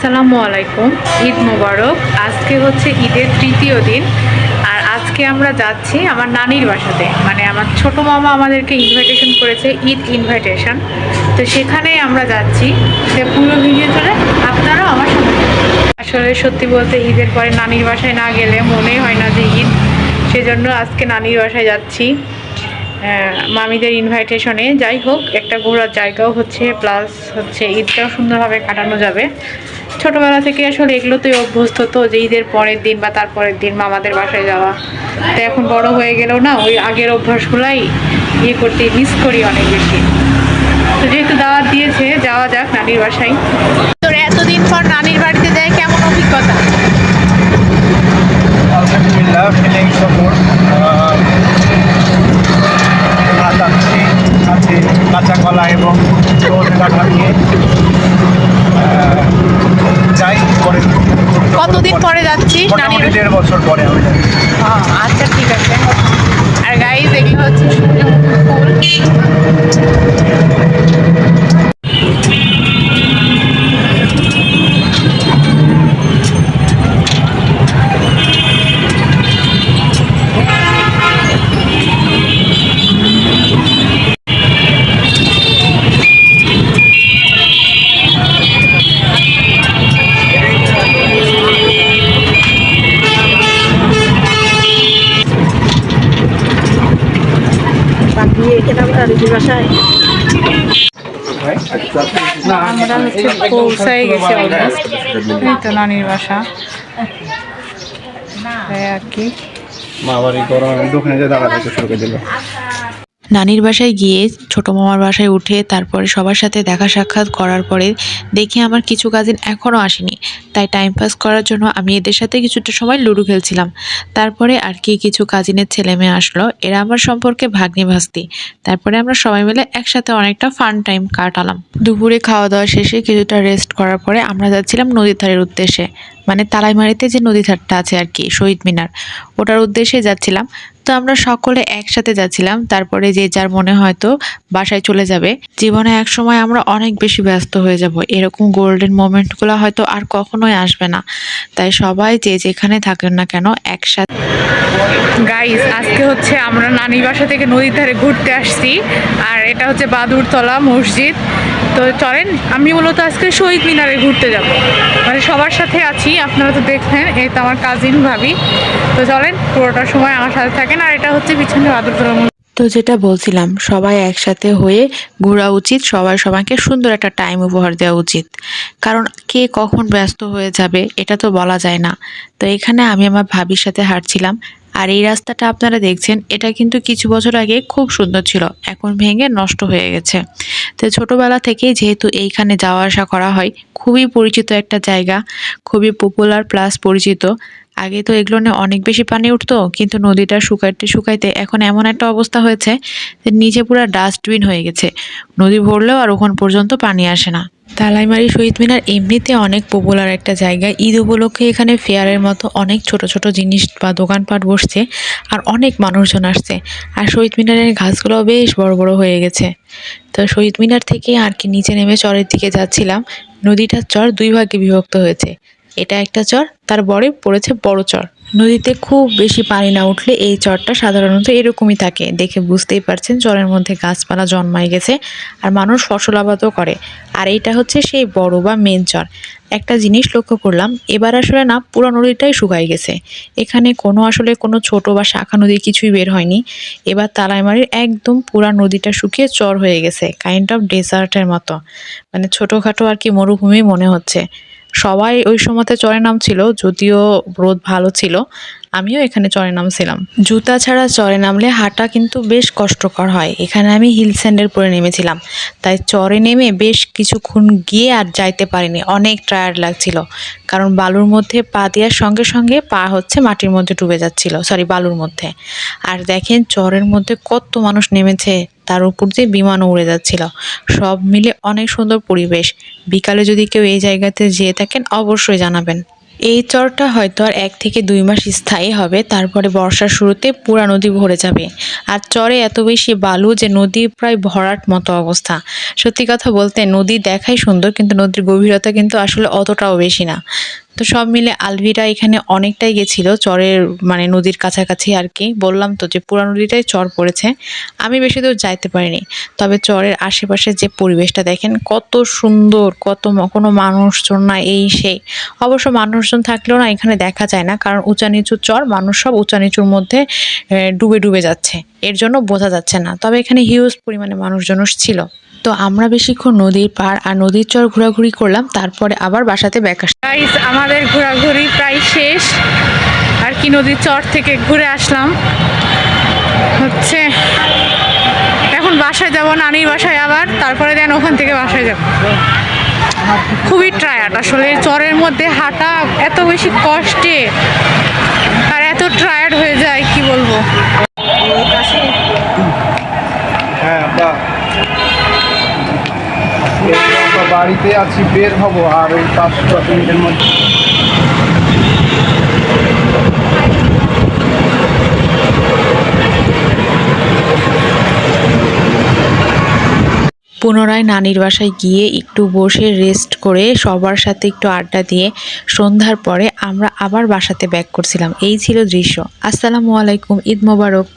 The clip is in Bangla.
আসসালামু আলাইকুম। ঈদ মোবারক। আজকে হচ্ছে ঈদের তৃতীয় দিন। আর আজকে আমরা যাচ্ছি আমার নানির বাসাতে, মানে আমার ছোট মামা আমাদেরকে ইনভাইটেশন করেছে, ঈদ ইনভাইটেশন। তো সেখানেই আমরা যাচ্ছি। সে পুরো ভিডিও চলে, আপনারাও আমার সঙ্গে আসলে সত্যি বলতে ঈদের পরে নানির বাসায় না গেলে মনেই হয় না যে ঈদ। সেজন্য আজকে নানির বাসায় যাচ্ছি মামিদের ইনভাইটেশনে। যাই হোক, একটা ঘোরার জায়গাও হচ্ছে, প্লাস হচ্ছে ঈদটাও সুন্দরভাবে কাটানো যাবে। ছোটোবেলা থেকে আসলে এগুলোতেই অভ্যস্ত, তো যে ঈদের পরের দিন বা তারপরের দিন মামাদের বাসায় যাওয়া। তো এখন বড় হয়ে গেলেও না ওই আগের অভ্যাসগুলাই করতে মিস করি অনেক বেশি। তো যেহেতু দাওয়াত দিয়েছে, যাওয়া যাক নানির বাসায়। তোর এতদিন পর নানির বাড়িতে যায় কেমন অভিজ্ঞতা? আলহামদুলিল্লাহ, ফিলিং সফর আছে কাঁচা কলা এবং কাঠা নিয়ে যাই পরে। কতদিন পরে যাচ্ছি? মোটামুটি 1.5 বছর পরে আমি যাচ্ছি। আচ্ছা, ঠিক আছে। আর গাইজ, এগুলো হচ্ছে সূর্যমুখী আমরা হচ্ছে পৌঁছাই গেছি অলমোস্ট। এই তো নানির বাসা আর কি। মা বাড়ি গরম দোকানে যে দাঁড়া থাকতে শুরু করে দিল। নানির বাসায় গিয়ে ছোট মামার বাসায় উঠে তারপরে সবার সাথে দেখা সাক্ষাৎ করার পরে দেখি আমার কিছু কাজিন এখনও আসেনি। তাই টাইম পাস করার জন্য আমি এদের সাথে কিছুটা সময় লুডো খেলছিলাম। তারপরে আর কি কিছু কাজিনের ছেলে মেয়ে আসলো, এরা আমার সম্পর্কে ভাগ্নি ভাস্তি। তারপরে আমরা সবাই মিলে একসাথে অনেকটা ফান টাইম কাটালাম। দুপুরে খাওয়া দাওয়া শেষে কিছুটা রেস্ট করার পরে আমরা যাচ্ছিলাম নদীর ধারের উদ্দেশ্যে, মানে তালাইমারিতে যে নদী ধারটা আছে আর কি, শহীদ মিনার, ওটার উদ্দেশ্যে যাচ্ছিলাম। তো আমরা সকলে একসাথে যাচ্ছিলাম। তারপরে যে যার মনে হয়তো বাসায় চলে যাবে। জীবনে এক সময় আমরা অনেক বেশি ব্যস্ত হয়ে যাব, এরকম গোল্ডেন মোমেন্টগুলো হয়তো আর কখনোই আসবে না। তাই সবাই যে যেখানে থাকেন না কেন একসাথে। গাইস, আজকে হচ্ছে আমরা নানির বাসা থেকে নদীর ধারে ঘুরতে আসছি। আর এটা হচ্ছে বাদুরতলা মসজিদ। তো চলেন, আমি মূলত আজকে শহীদ মিনারে ঘুরতে যাব, মানে সবার সাথে আছি। আপনারা তো দেখছেন, এই তো আমার কাজিন ভাবি। তো চলেন, পুরোটা সময় আমার সাথে থাকেন। আর এটা হচ্ছে পিছনে বাদুরতলা মসজিদ। তো যেটা বলছিলাম, সবাই একসাথে হয়ে ঘোরা উচিত, সবাই সবাইকে সুন্দর একটা টাইম উপহার দেওয়া উচিত। কারণ কে কখন ব্যস্ত হয়ে যাবে এটা তো বলা যায় না। তো এখানে আমি আমার ভাবির সাথে হাঁটছিলাম। আর এই রাস্তাটা আপনারা দেখছেন, এটা কিন্তু কিছু বছর আগে খুব সুন্দর ছিল, এখন ভেঙে নষ্ট হয়ে গেছে। তো ছোটবেলা থেকেই যেহেতু এইখানে যাওয়া আসা করা হয়, খুবই পরিচিত একটা জায়গা, খুবই পপুলার প্লাস পরিচিত। আগে তো এগুলো নিয়ে অনেক বেশি পানি উঠতো, কিন্তু নদীটা শুকাইতে শুকাইতে এখন এমন একটা অবস্থা হয়েছে যে নিচে পুরো ডাস্টবিন হয়ে গেছে। নদী ভরলেও আর ওখান পর্যন্ত পানি আসে না। তালাইমারি শহীদ মিনার এমনিতে অনেক পপুলার একটা জায়গা। ঈদ উপলক্ষে এখানে ফেয়ারের মতো অনেক ছোট ছোট জিনিস বা দোকানপাট বসছে, আর অনেক মানুষজন আসছে। আর শহীদ মিনারের গাছগুলোও বেশ বড় বড় হয়ে গেছে। তো শহীদ মিনার থেকে আর কি নিচে নেমে চরের দিকে যাচ্ছিলাম। নদীটার চর দুই ভাগে বিভক্ত হয়েছে, এটা একটা চর, তার পরে পড়েছে বড় চর। নদীতে খুব বেশি পানি না উঠলে এই চরটা সাধারণত এরকমই থাকে, দেখে বুঝতেই পারছেন চরের মধ্যে গাছপালা জন্মাই গেছে আর মানুষ ফসল আবাদও করে। আর এইটা হচ্ছে সেই বড় বা মেন চর। একটা জিনিস লক্ষ্য করলাম, এবার আসলে না পুরো নদীটাই শুকাই গেছে। এখানে কোনো ছোট বা শাখা নদী কিছুই বের হয়নি। এবার তালাইমারির একদম পুরা নদীটা শুকিয়ে চর হয়ে গেছে, কাইন্ড অফ ডেজার্টের মতো, মানে ছোটোখাটো আর কি মরুভূমি মনে হচ্ছে। সবাই ওই সময়তে চরে নামছিল, যদিও রোদ ভালো ছিল, আমিও এখানে চরে নামছিলাম। জুতা ছাড়া চরে নামলে হাঁটা কিন্তু বেশ কষ্টকর হয়। এখানে আমি হিল স্যান্ডেল পরে নেমেছিলাম, তাই চরে নেমে বেশ কিছুক্ষণ গিয়ে আর যাইতে পারিনি, অনেক টায়ার্ড লাগছিল। কারণ বালুর মধ্যে পা দেওয়ার সঙ্গে সঙ্গে পা হচ্ছে মাটির মধ্যে ডুবে যাচ্ছিল, সরি বালুর মধ্যে। আর দেখেন চরের মধ্যে কত মানুষ নেমেছে, তার উপর দিয়ে বিমানও উড়ে যাচ্ছিল। সব মিলে অনেক সুন্দর পরিবেশ। বিকালে যদি কেউ এই জায়গাতে যেয়ে থাকেন অবশ্যই জানাবেন। এই চরটা হয়তো আর 1 থেকে 2 মাস স্থায়ী হবে, তারপরে বর্ষার শুরুতে পুরা নদী ভরে যাবে। আর চরে এত বেশি বালু যে নদী প্রায় ভরাট মতো অবস্থা। সত্যি কথা বলতে নদী দেখাই সুন্দর, কিন্তু নদীর গভীরতা কিন্তু আসলে অতটাও বেশি না। তো সব মিলে আলভিরা এখানে অনেকটাই গেছিল চরের মানে নদীর কাছাকাছি আর কি। বললাম তো যে পুরা নদীটাই চর পড়েছে। আমি বেশি দূর যাইতে পারিনি, তবে চরের আশেপাশে যে পরিবেশটা দেখেন কত সুন্দর, কোনো মানুষজন না এই সেই। অবশ্য মানুষজন থাকলেও না এখানে দেখা যায় না, কারণ উঁচা নিচু চর, মানুষ সব উঁচা নিচুর মধ্যে ডুবে ডুবে যাচ্ছে, এর জন্য বোঝা যাচ্ছে না। তবে এখানে হিউজ পরিমাণে মানুষজন ছিল। তো আমরা বেশিক্ষণ নদীর পাড় আর নদীর চর ঘোরাঘুরি করলাম, তারপরে আবার বাসাতে ব্যাক আসলাম। গাইস, আমাদের ঘোরাঘুরি প্রায় শেষ আর কি। নদীর চর থেকে ঘুরে আসলাম, হচ্ছে এখন বাসায় যাব, নানির বাসায় আবার, তারপরে দেন ওখান থেকে বাসায় যাব। খুবই টায়ার্ড আসলে, চরের মধ্যে হাঁটা এত বেশি কষ্টে আর এত টায়ার্ড হয়ে যায় কি বলবো। হ্যাঁ বা আমরা বাড়িতে আছি, বের হব আর ওই 5-10 মিনিটের মধ্যে। পুনরায় নানির বাসায় গিয়ে একটু বসে রেস্ট করে সবার সাথে একটু আড্ডা দিয়ে সন্ধ্যার পরে আমরা আবার বাসাতে ব্যাক করছিলাম। এই ছিল দৃশ্য। আসসালামু আলাইকুম, ঈদ মোবারক।